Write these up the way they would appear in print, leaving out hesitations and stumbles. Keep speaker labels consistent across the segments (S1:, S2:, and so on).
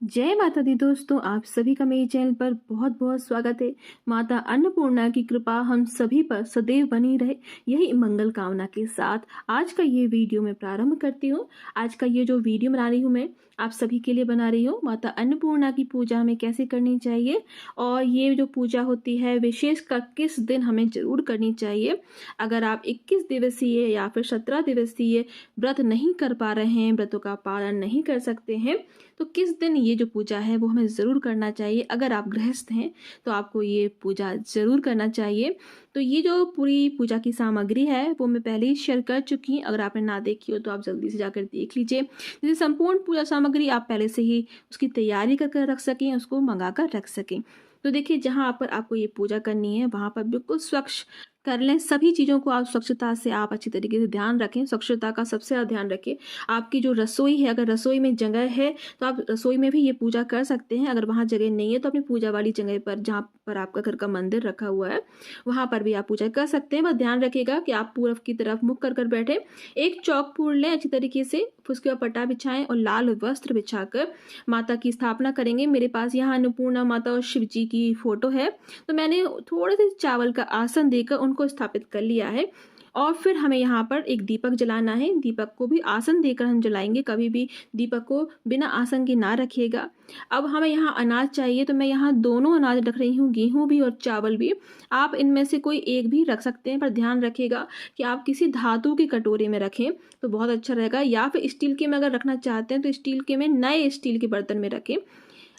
S1: जय माता दी दोस्तों, आप सभी का मेरे चैनल पर बहुत बहुत स्वागत है। माता अन्नपूर्णा की कृपा हम सभी पर सदैव बनी रहे, यही मंगल कामना के साथ आज का ये वीडियो मैं प्रारंभ करती हूँ। आज का ये जो वीडियो बना रही हूँ मैं आप सभी के लिए बना रही हूँ। माता अन्नपूर्णा की पूजा हमें कैसे करनी चाहिए और ये जो पूजा होती है विशेष कर किस दिन हमें जरूर करनी चाहिए। अगर आप 21 दिवसीय या फिर 17 दिवसीय व्रत नहीं कर पा रहे हैं, व्रतों का पालन नहीं कर सकते हैं, तो किस दिन ये जो पूजा है वो हमें ज़रूर करना चाहिए। अगर आप गृहस्थ हैं तो आपको ये पूजा ज़रूर करना चाहिए। तो ये जो पूरी पूजा की सामग्री है वो मैं पहले ही शेयर कर चुकी हूँ। अगर आपने ना देखी हो तो आप जल्दी से जाकर देख लीजिए, जिससे संपूर्ण पूजा सामग्री आप पहले से ही उसकी तैयारी कर रख सकें, उसको मंगा कर रख सकें। तो देखिए, जहाँ पर आपको ये पूजा करनी है वहाँ पर बिल्कुल स्वच्छ कर लें। सभी चीज़ों को आप स्वच्छता से आप अच्छी तरीके से ध्यान रखें। स्वच्छता का सबसे ज़्यादा ध्यान रखें। आपकी जो रसोई है, अगर रसोई में जगह है तो आप रसोई में भी ये पूजा कर सकते हैं। अगर वहाँ जगह नहीं है तो अपनी पूजा वाली जगह पर, जहाँ पर आपका घर का मंदिर रखा हुआ है, वहाँ पर भी आप पूजा कर सकते हैं। बस ध्यान रखिएगा कि आप पूरब की तरफ मुख कर बैठे। एक चौक पूर लें अच्छी तरीके से, फिर उसके बाद पट्टा बिछाएं और लाल वस्त्र बिछाकर माता की स्थापना करेंगे। मेरे पास यहाँ अन्नपूर्णा माता और शिव जी की फोटो है, तो मैंने थोड़े से चावल का आसन देकर उनको स्थापित कर लिया है। और फिर हमें यहाँ पर एक दीपक जलाना है। दीपक को भी आसन देकर हम जलाएंगे, कभी भी दीपक को बिना आसन के ना रखिएगा। अब हमें यहाँ अनाज चाहिए, तो मैं यहाँ दोनों अनाज रख रही हूँ, गेहूं भी और चावल भी। आप इनमें से कोई एक भी रख सकते हैं, पर ध्यान रखिएगा कि आप किसी धातु के कटोरे में रखें तो बहुत अच्छा रहेगा, या फिर स्टील के में अगर रखना चाहते हैं तो स्टील के में, नए स्टील के बर्तन में रखें।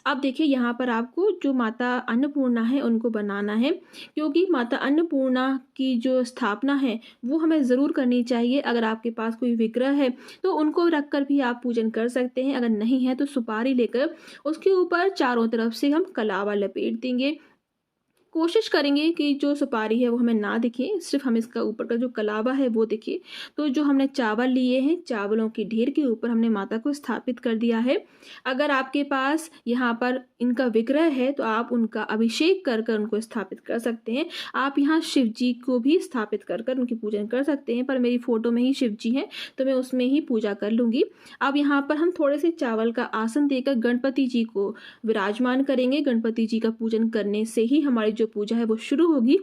S1: अब देखिए, यहाँ पर आपको जो माता अन्नपूर्णा है उनको बनाना है, क्योंकि माता अन्नपूर्णा की जो स्थापना है वो हमें ज़रूर करनी चाहिए। अगर आपके पास कोई विग्रह है तो उनको रखकर भी आप पूजन कर सकते हैं। अगर नहीं है तो सुपारी लेकर उसके ऊपर चारों तरफ से हम कलावा लपेट देंगे। कोशिश करेंगे कि जो सुपारी है वो हमें ना दिखे, सिर्फ हमें इसका ऊपर का जो कलावा है वो दिखे। तो जो हमने चावल लिए हैं, चावलों की ढेर के ऊपर हमने माता को स्थापित कर दिया है। अगर आपके पास यहाँ पर इनका विग्रह है तो आप उनका अभिषेक कर कर उनको स्थापित कर सकते हैं। आप यहाँ शिव जी को भी स्थापित कर कर उनकी पूजन कर सकते हैं, पर मेरी फोटो में ही शिव जी हैं तो मैं उसमें ही पूजा कर लूँगी। अब यहाँ पर हम थोड़े से चावल का आसन देकर गणपति जी को विराजमान करेंगे। गणपति जी का पूजन करने से ही हमारी जो पूजा है वो शुरू होगी।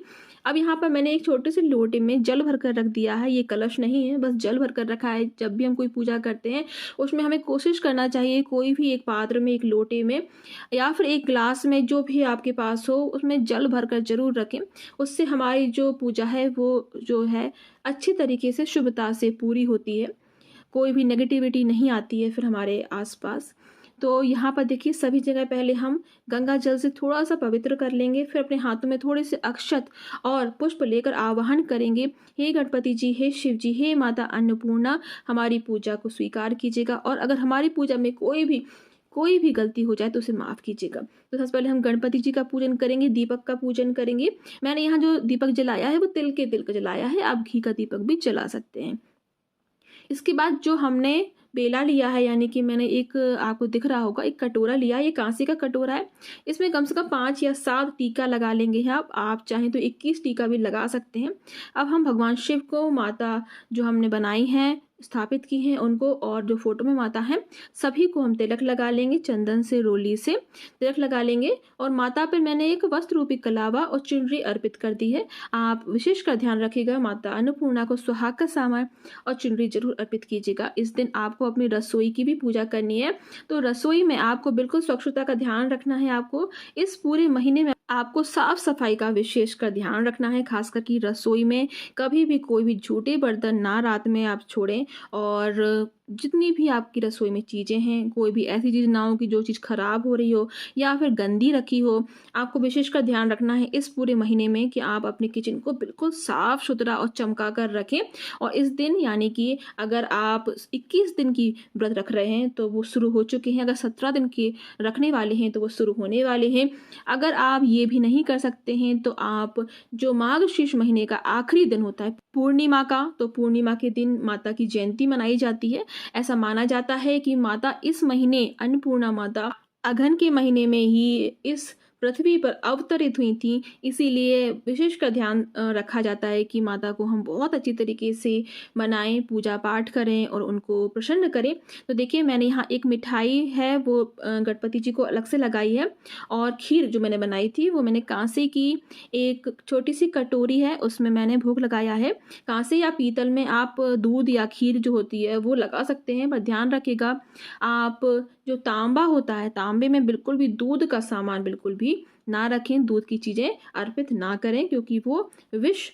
S1: अब यहाँ पर मैंने एक छोटे से लोटे में जल भरकर रख दिया है। ये कलश नहीं है, बस जल भरकर रखा है। जब भी हम कोई पूजा करते हैं उसमें हमें कोशिश करना चाहिए कोई भी एक पात्र में, एक लोटे में या फिर एक ग्लास में, जो भी आपके पास हो, उसमें जल भरकर जरूर रखें। उससे हमारी जो पूजा है वो जो है अच्छी तरीके से शुभता से पूरी होती है, कोई भी नेगेटिविटी नहीं आती है फिर हमारे आसपास। तो यहाँ पर देखिए, सभी जगह पहले हम गंगा जल से थोड़ा सा पवित्र कर लेंगे, फिर अपने हाथों में थोड़े से अक्षत और पुष्प लेकर आवाहन करेंगे। हे गणपति जी, हे शिव जी, हे माता अन्नपूर्णा, हमारी पूजा को स्वीकार कीजिएगा और अगर हमारी पूजा में कोई भी गलती हो जाए तो उसे माफ़ कीजिएगा। तो सबसे पहले हम गणपति जी का पूजन करेंगे, दीपक का पूजन करेंगे। मैंने यहाँ जो दीपक जलाया है वो तिल का जलाया है, आप घी का दीपक भी जला सकते हैं। इसके बाद जो हमने बेला लिया है, यानी कि मैंने एक, आपको दिख रहा होगा, एक कटोरा लिया है। ये कांसे का कटोरा है। इसमें कम से कम 5 या 7 टीका लगा लेंगे। आप चाहें तो 21 टीका भी लगा सकते हैं। अब हम भगवान शिव को, माता जो हमने बनाई हैं, स्थापित की हैं उनको, और जो फोटो में माता है सभी को हम तिलक लगा लेंगे। चंदन से, रोली से तिलक लगा लेंगे और माता पर मैंने एक वस्त्र रूपी कलावा और चुनरी अर्पित कर दी है। आप विशेष कर ध्यान रखिएगा, माता अन्नपूर्णा को सुहाग का सामान और चुनरी जरूर अर्पित कीजिएगा। इस दिन आपको अपनी रसोई की भी पूजा करनी है, तो रसोई में आपको बिल्कुल स्वच्छता का ध्यान रखना है। आपको इस पूरे महीने में आपको साफ सफाई का विशेष कर ध्यान रखना है, खासकर कि रसोई में कभी भी कोई भी झूठे बर्तन ना रात में आप छोड़ें। और जितनी भी आपकी रसोई में चीज़ें हैं, कोई भी ऐसी चीज़ ना हो कि जो चीज़ खराब हो रही हो या फिर गंदी रखी हो। आपको विशेष कर ध्यान रखना है इस पूरे महीने में कि आप अपने किचन को बिल्कुल साफ सुथरा और चमका कर रखें। और इस दिन, यानी कि अगर आप 21 दिन की व्रत रख रहे हैं तो वो शुरू हो चुके हैं, अगर 17 दिन की रखने वाले हैं तो वो शुरू होने वाले हैं। अगर आप ये भी नहीं कर सकते हैं तो आप जो मार्गशीर्ष महीने का आखिरी दिन होता है पूर्णिमा का, तो पूर्णिमा के दिन माता की जयंती मनाई जाती है। ऐसा माना जाता है कि माता इस महीने, अन्नपूर्णा माता अगहन के महीने में ही इस पृथ्वी पर अवतरित हुई थी, इसीलिए विशेषकर ध्यान रखा जाता है कि माता को हम बहुत अच्छी तरीके से मनाएं, पूजा पाठ करें और उनको प्रसन्न करें। तो देखिए मैंने यहाँ एक मिठाई है वो गणपति जी को अलग से लगाई है, और खीर जो मैंने बनाई थी वो मैंने कांसे की एक छोटी सी कटोरी है उसमें मैंने भोग लगाया है। कांसे या पीतल में आप दूध या खीर जो होती है वो लगा सकते हैं, पर ध्यान रखिएगा आप जो तांबा होता है, तांबे में बिल्कुल भी दूध का सामान बिल्कुल भी ना रखें, दूध की चीज़ें अर्पित ना करें, क्योंकि वो विष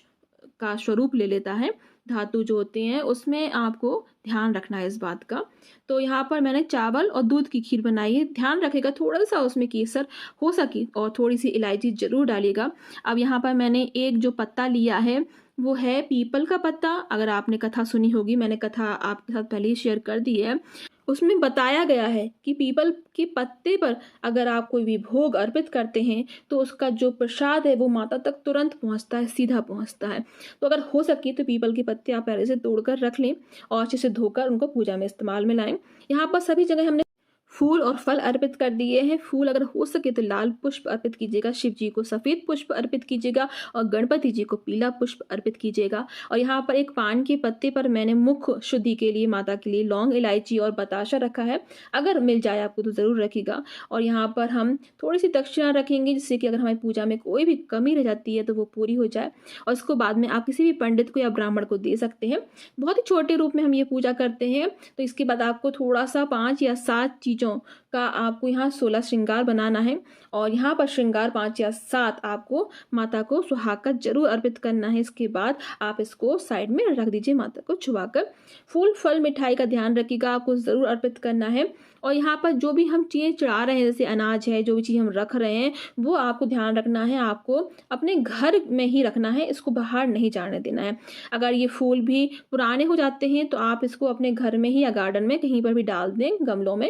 S1: का स्वरूप ले लेता है। धातु जो होते हैं उसमें आपको ध्यान रखना है इस बात का। तो यहाँ पर मैंने चावल और दूध की खीर बनाई है। ध्यान रखिएगा थोड़ा सा उसमें केसर हो सके और थोड़ी सी इलायची जरूर डालिएगा। अब यहाँ पर मैंने एक जो पत्ता लिया है वो है पीपल का पत्ता। अगर आपने कथा सुनी होगी, मैंने कथा आपके साथ पहले ही शेयर कर दी है, उसमें बताया गया है कि पीपल के पत्ते पर अगर आप कोई भी भोग अर्पित करते हैं तो उसका जो प्रसाद है वो माता तक तुरंत पहुंचता है, सीधा पहुंचता है। तो अगर हो सके तो पीपल के पत्ते आप पहले से तोड़कर रख लें और अच्छे से धोकर उनको पूजा में इस्तेमाल में लाएं। यहाँ पर सभी जगह हमने फूल और फल अर्पित कर दिए हैं। फूल अगर हो सके तो लाल पुष्प अर्पित कीजिएगा, शिव जी को सफेद पुष्प अर्पित कीजिएगा और गणपति जी को पीला पुष्प अर्पित कीजिएगा। और यहाँ पर एक पान के पत्ते पर मैंने मुख शुद्धि के लिए माता के लिए लौंग, इलायची और बताशा रखा है। अगर मिल जाए आपको तो जरूर रखिएगा। और यहाँ पर हम थोड़ी सी दक्षिणा रखेंगे, जिससे कि अगर हमारी पूजा में कोई भी कमी रह जाती है तो वो पूरी हो जाए। और इसको बाद में आप किसी भी पंडित को या ब्राह्मण को दे सकते हैं। बहुत ही छोटे रूप में हम ये पूजा करते हैं। तो इसके बाद आपको थोड़ा सा 5 या 7 चीज़ों का आपको यहाँ 16 श्रृंगार बनाना है, और यहाँ पर श्रृंगार 5 या 7 आपको माता को सुहाकर जरूर अर्पित करना है। इसके बाद आप इसको साइड में रख दीजिए, माता को छुआकर। फूल फल मिठाई का ध्यान रखिएगा, आपको जरूर अर्पित करना है। और यहाँ पर जो भी हम चीज़ें चढ़ा रहे हैं, जैसे अनाज है, जो भी चीज़ हम रख रहे हैं, वो आपको ध्यान रखना है, आपको अपने घर में ही रखना है, इसको बाहर नहीं जाने देना है। अगर ये फूल भी पुराने हो जाते हैं तो आप इसको अपने घर में ही या गार्डन में कहीं पर भी डाल दें, गमलों में।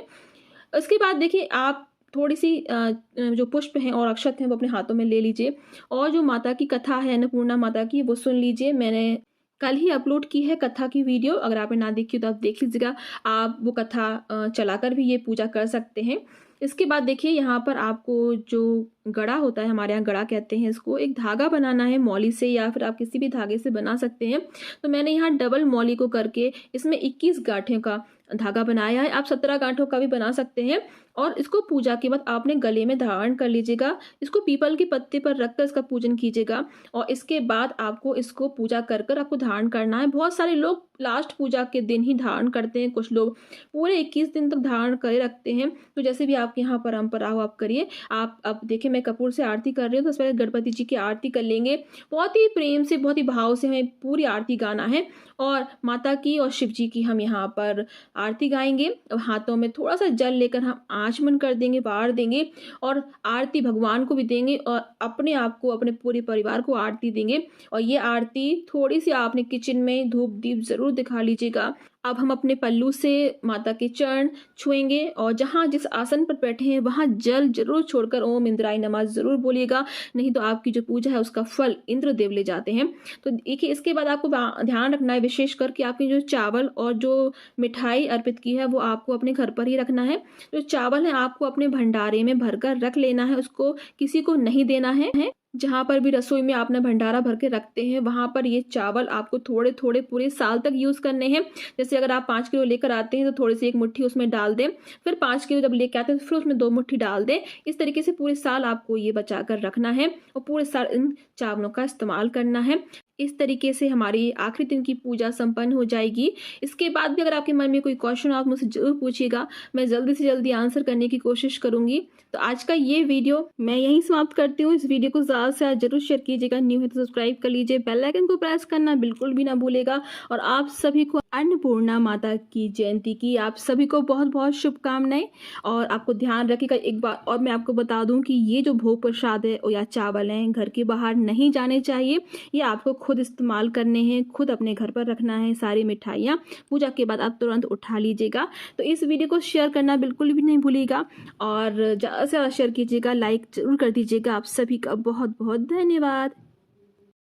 S1: उसके बाद देखिए आप थोड़ी सी जो पुष्प हैं और अक्षत हैं वो अपने हाथों में ले लीजिए, और जो माता की कथा है अन्नपूर्णा माता की वो सुन लीजिए। मैंने कल ही अपलोड की है कथा की वीडियो, अगर आपने ना देखी तो आप देख लीजिएगा। आप वो कथा चलाकर भी ये पूजा कर सकते हैं। इसके बाद देखिए यहाँ पर आपको जो गड़ा होता है, हमारे यहाँ गड़ा कहते हैं इसको, एक धागा बनाना है मौली से, या फिर आप किसी भी धागे से बना सकते हैं। तो मैंने यहाँ डबल मौली को करके इसमें 21 गांठों का धागा बनाया है। आप 17 गांठों का भी बना सकते हैं। और इसको पूजा के बाद आपने गले में धारण कर लीजिएगा। इसको पीपल के पत्ते पर रखकर इसका पूजन कीजिएगा, और इसके बाद आपको इसको पूजा कर कर आपको धारण करना है। बहुत सारे लोग लास्ट पूजा के दिन ही धारण करते हैं, कुछ लोग पूरे 21 दिन तक धारण करे रखते हैं। तो जैसे भी आपके यहाँ परंपरा हो आप करिए। आप अब देखिए मैं कपूर से आरती कर रही हूँ, तो उससे पहले गणपति जी की आरती कर लेंगे। बहुत ही प्रेम से, बहुत ही भाव से हमें पूरी आरती गाना है, और माता की और शिव जी की हम यहाँ पर आरती गाएंगे। अब हाथों में थोड़ा सा जल लेकर हम आचमन कर देंगे, बार देंगे, और आरती भगवान को भी देंगे और अपने आप को, अपने पूरे परिवार को आरती देंगे। और ये आरती थोड़ी सी आपने किचन में धूप दीप जरूर दिखा लीजिएगा। अब हम अपने पल्लू से माता के चरण छुएंगे, और जहाँ जिस आसन पर बैठे हैं वहाँ जल जरूर छोड़कर ओम इंद्राय नमः जरूर बोलिएगा, नहीं तो आपकी जो पूजा है उसका फल इंद्रदेव ले जाते हैं। तो देखिए इसके बाद आपको ध्यान रखना है विशेष करके आपकी जो चावल और जो मिठाई अर्पित की है वो आपको अपने घर पर ही रखना है। जो चावल है आपको अपने भंडारे में भरकर रख लेना है, उसको किसी को नहीं देना है। जहाँ पर भी रसोई में आपने भंडारा भर के रखते हैं वहाँ पर ये चावल आपको थोड़े थोड़े पूरे साल तक यूज़ करने हैं। जैसे अगर आप 5 किलो लेकर आते हैं तो थोड़ी सी 1 मुट्ठी उसमें डाल दें, फिर 5 किलो जब लेकर आते हैं तो फिर उसमें 2 मुट्ठी डाल दें। इस तरीके से पूरे साल आपको ये बचा कर रखना है और पूरे साल इन चावलों का इस्तेमाल करना है। इस तरीके से हमारी आखिरी दिन की पूजा संपन्न हो जाएगी। इसके बाद भी अगर आपके मन में कोई क्वेश्चन हो आप मुझसे जरूर पूछिएगा, मैं जल्दी से जल्दी आंसर करने की कोशिश करूंगी। तो आज का ये वीडियो मैं यहीं समाप्त करती हूँ। इस वीडियो को ज़्यादा से ज़्यादा जरूर शेयर कीजिएगा, न्यू है तो सब्सक्राइब कर लीजिए, बेल आइकन को प्रेस करना बिल्कुल भी ना भूलेगा। और आप सभी को अन्नपूर्णा माता की जयंती की आप सभी को बहुत बहुत शुभकामनाएं। और आपको ध्यान रखिएगा, एक बार और मैं आपको बता दूं कि ये जो भोग प्रसाद है या चावल हैं घर के बाहर नहीं जाने चाहिए, ये आपको खुद इस्तेमाल करने हैं, खुद अपने घर पर रखना है। सारी मिठाइयाँ पूजा के बाद आप तुरंत उठा लीजिएगा। तो इस वीडियो को शेयर करना बिल्कुल भी नहीं भूलिएगा, और ज़्यादा से ज़्यादा शेयर कीजिएगा, लाइक जरूर कर दीजिएगा। आप सभी का बहुत बहुत धन्यवाद।